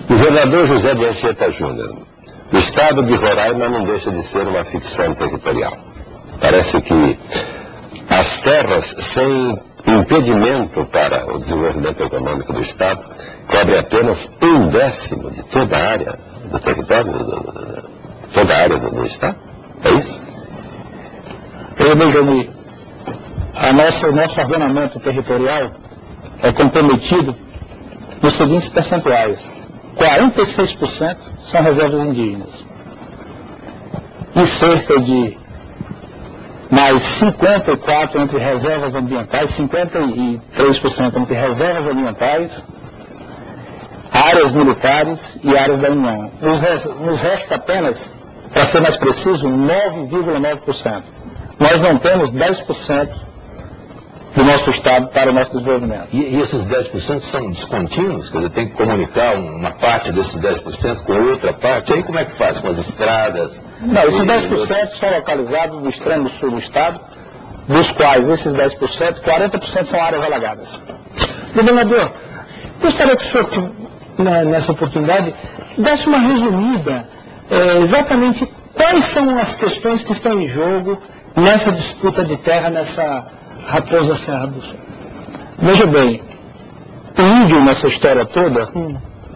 Governador José de Anchieta Júnior, o estado de Roraima não deixa de ser uma ficção territorial. Parece que as terras sem impedimento para o desenvolvimento econômico do estado cobrem apenas 1/10 de toda a área do território, toda a área do estado. É isso? Benjamin, o nosso ordenamento territorial é comprometido nos seguintes percentuais. 46% são reservas indígenas. E cerca de mais 54% entre reservas ambientais, 53% entre reservas ambientais, áreas militares e áreas da União. Nos resta apenas, para ser mais preciso, 9,9%. Nós não temos 10% do nosso Estado para o nosso desenvolvimento. E esses 10% são descontínuos? Quer dizer, tem que comunicar uma parte desses 10% com outra parte? Aí como é que faz? Com as estradas? Não, esses 10% são localizados no extremo sul do Estado, dos quais esses 10%, 40% são áreas alagadas. Governador, gostaria que o senhor, nessa oportunidade, desse uma resumida exatamente quais são as questões que estão em jogo nessa disputa de terra, nessa Raposa Serra do Sul. Veja bem, o índio nessa história toda,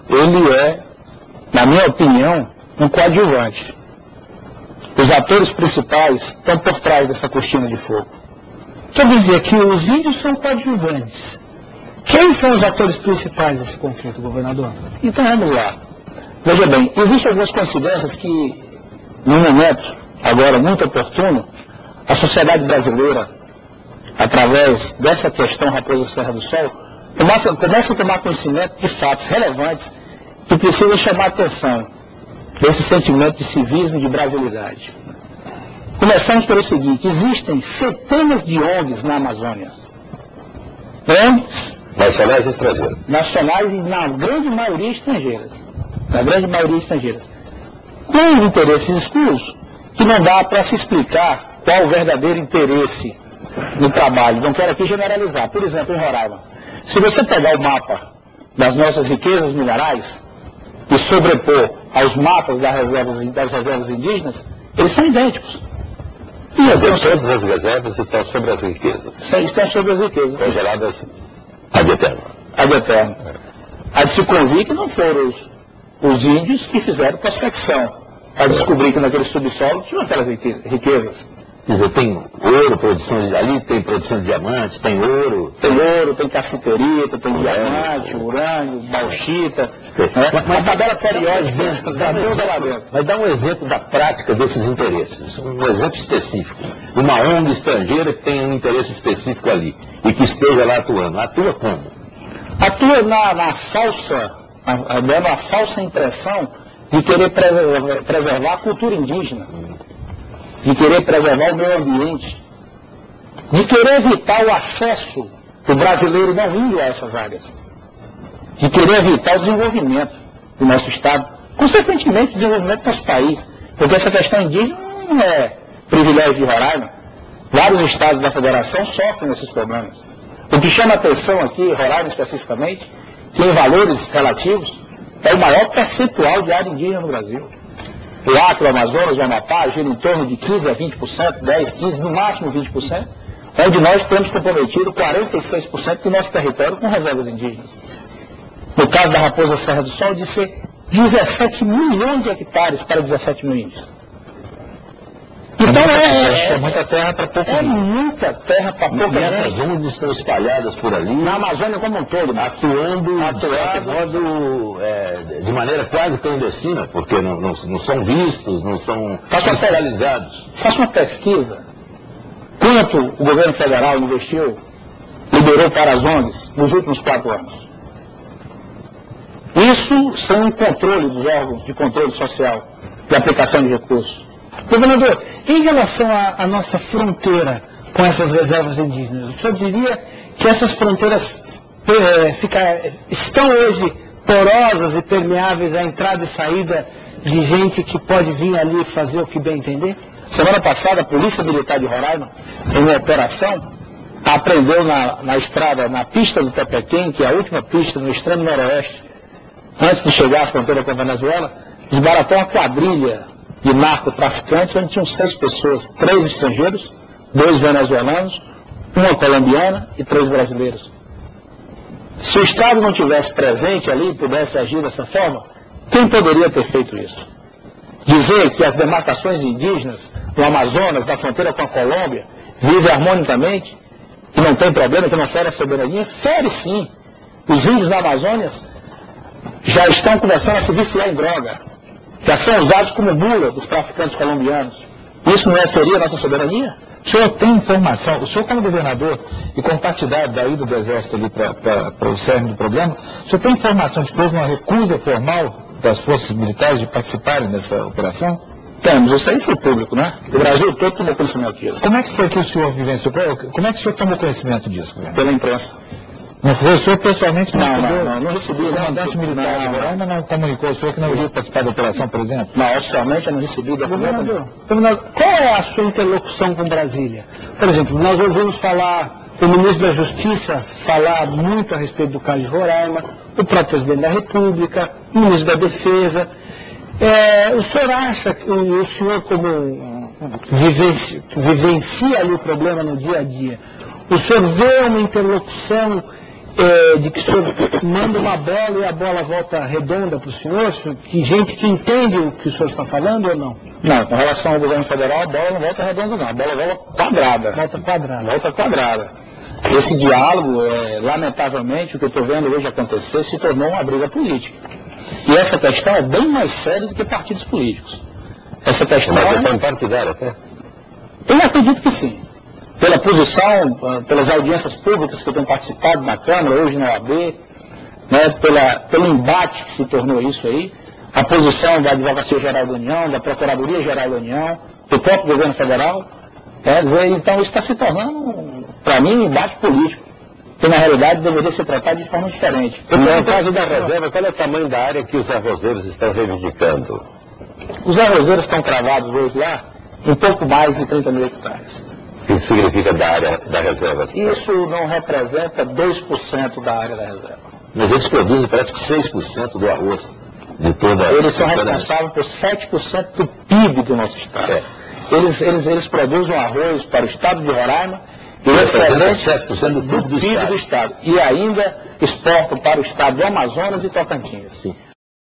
ele é, na minha opinião, um coadjuvante. Os atores principais estão por trás dessa cortina de fogo. Quer dizer que os índios são coadjuvantes. Quem são os atores principais desse conflito, governador? Então vamos lá. Veja bem, existem algumas coincidências que, num momento, agora muito oportuno, a sociedade brasileira, através dessa questão Raposa Serra do Sol, começa a tomar conhecimento de fatos relevantes que precisam chamar a atenção desse sentimento de civismo e de brasilidade. Começamos pelo seguinte: existem centenas de ONGs na Amazônia. ONGs nacionais e estrangeiras. Nacionais e, na grande maioria, estrangeiras. Na grande maioria, estrangeiras. Com interesses escuros, que não dá para se explicar qual o verdadeiro interesse no trabalho. Não quero aqui generalizar. Por exemplo, em Roraima, se você pegar o mapa das nossas riquezas minerais e sobrepor aos mapas das reservas indígenas, eles são idênticos. Todas as reservas estão sobre as riquezas. Estão sobre as riquezas. Congeladas ad eterno. Ad eterno. Há de se convir que não foram os índios que fizeram prospecção para descobrir que naquele subsolo tinham aquelas riquezas. Tem ouro, produção de ali, tem produção de diamante, tem ouro. Tem ouro, tem cassiterita, tem diamante, urânio, bauxita. Uma tabela periódica da deusa lá dentro. Mas dá um exemplo da prática desses interesses, um exemplo específico. Uma ONG estrangeira que tem um interesse específico ali e que esteja lá atuando. Atua como? Atua na falsa impressão de querer preservar a cultura indígena. De querer preservar o meio ambiente, de querer evitar o acesso do brasileiro não índio a essas áreas, de querer evitar o desenvolvimento do nosso Estado, consequentemente o desenvolvimento do nosso país, porque essa questão indígena não é privilégio de Roraima. Vários estados da federação sofrem esses problemas. O que chama a atenção aqui, Roraima especificamente, que em valores relativos é o maior percentual de área indígena no Brasil. O Acre, o Amazonas, o Amapá gira em torno de 15% a 20%, 10%, 15%, no máximo 20%, onde nós temos comprometido 46% do nosso território com reservas indígenas. No caso da Raposa Serra do Sol, de ser 17 milhões de hectares para 17 mil índios. Então é muita terra para pouco. É muita terra para pouco. E essas ONGs estão espalhadas por ali. Na Amazônia como um todo, atuando de maneira quase clandestina, porque não são vistos, não são fiscalizados. Faça uma pesquisa. Quanto o governo federal investiu, liberou para as ONGs nos últimos 4 anos? Isso sem o controle dos órgãos de controle social, de aplicação de recursos. Governador, em relação à nossa fronteira com essas reservas indígenas, o senhor diria que essas fronteiras estão hoje porosas e permeáveis à entrada e saída de gente que pode vir ali fazer o que bem entender? Semana passada, a Polícia Militar de Roraima, em uma operação, apreendeu na estrada, na pista do Tepequém, que é a última pista no extremo noroeste, antes de chegar à fronteira com a Venezuela, desbaratou uma quadrilha de narcotraficantes, onde tinham 6 pessoas, 3 estrangeiros, 2 venezuelanos, 1 colombiana e 3 brasileiros. Se o Estado não tivesse presente ali e pudesse agir dessa forma, quem poderia ter feito isso? Dizer que as demarcações indígenas no Amazonas, na fronteira com a Colômbia, vivem harmonicamente e não tem problema, que não fere a soberania, fere sim. Os índios na Amazônia já estão começando a se viciar em droga, já são usados como mula dos traficantes colombianos. Isso não é ferir a nossa soberania? O senhor tem informação, o senhor como governador e como partidário da ida do Exército ali para o cerne do problema, o senhor tem informação de que houve uma recusa formal das forças militares de participarem dessa operação? Temos, isso aí foi público, né? O Brasil todo tomou conhecimento disso. Como é que foi que o senhor vivenciou? Como é que o senhor tomou conhecimento disso, governador? Pela imprensa. Não foi o senhor pessoalmente? Não recebi. O comandante militar de Roraima não comunicou ao senhor que não iria participar da operação, por exemplo? Não, oficialmente eu não recebi da Governador, qual é a sua interlocução com Brasília? Por exemplo, nós ouvimos falar, o ministro da Justiça falar muito a respeito do caso de Roraima, o próprio presidente da República, o ministro da Defesa. O senhor acha, o senhor como vivencia ali o problema no dia a dia, o senhor vê uma interlocução de que o senhor manda uma bola e a bola volta redonda para o senhor, que gente que entende o que o senhor está falando ou não? Não, com relação ao governo federal, a bola não volta redonda não, a bola volta quadrada. Volta quadrada. Esse diálogo, lamentavelmente, o que eu estou vendo hoje acontecer, se tornou uma briga política. E essa questão é bem mais séria do que partidos políticos. Essa questão é uma questão partidária até? Eu acredito que sim. Pela posição, pelas audiências públicas que eu tenho participado na Câmara, hoje na OAB, né, pelo embate que se tornou isso aí, a posição da Advocacia Geral da União, da Procuradoria Geral da União, do próprio governo federal, então isso está se tornando, para mim, um embate político, que na realidade deveria ser tratado de forma diferente. No caso da reserva, qual é o tamanho da área que os arrozeiros estão reivindicando? Os arrozeiros estão cravados hoje lá em pouco mais de 30 mil hectares. O que significa da área da reserva? Isso não representa 2% da área da reserva. Mas eles produzem parece que 6% do arroz de toda a... Eles são responsáveis por 7% do PIB do nosso estado. Eles produzem um arroz para o estado de Roraima e excelente 7% do PIB do estado. E ainda exportam para o estado do Amazonas e Tocantins. Sim.